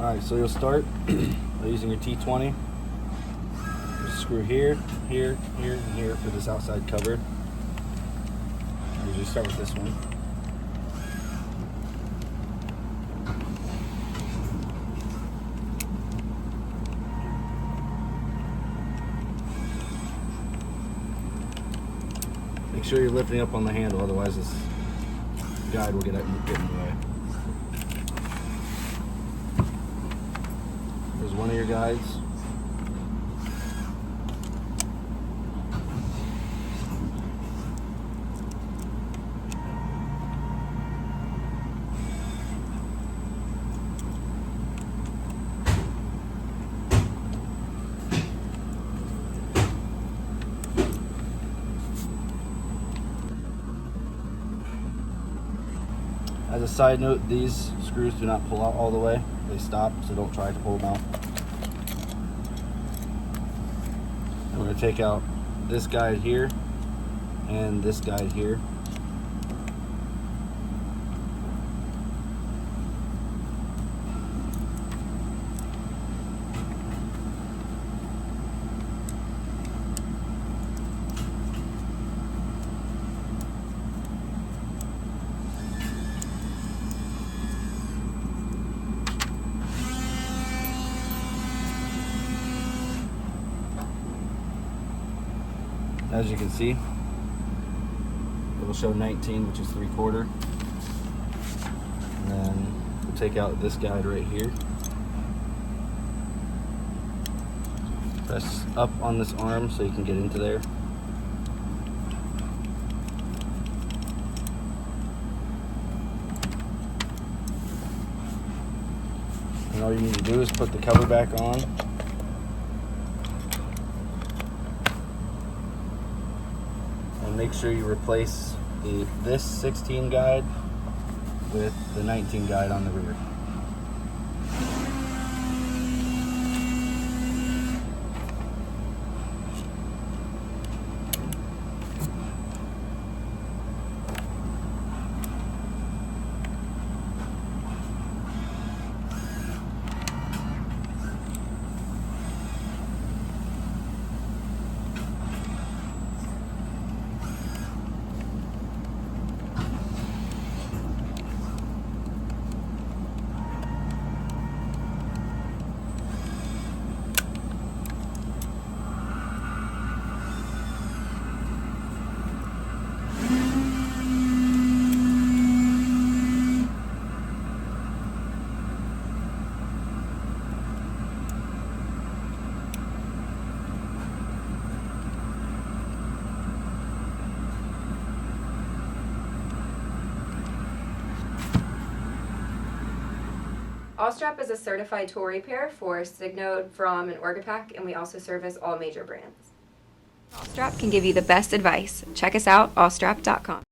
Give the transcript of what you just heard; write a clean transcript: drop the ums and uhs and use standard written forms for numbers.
Alright, so you'll start by using your T20. Just screw here, here, here, and here for this outside cover. I usually start with this one. Make sure you're lifting up on the handle, otherwise this guide will get in the way. There's one of your guides. As a side note, these screws do not pull out all the way. They stop, so don't try to pull them out. And we're going to take out this guide here and this guide here. As you can see, it will show 19, which is 3/4. And then we'll take out this guide right here. Press up on this arm so you can get into there. And all you need to do is put the cover back on. And make sure you replace this 16 guide with the 19 guide on the rear. Allstrap is a certified tool repair for Signode, From, and Orgapack, and we also service all major brands. Allstrap can give you the best advice. Check us out, allstrap.com.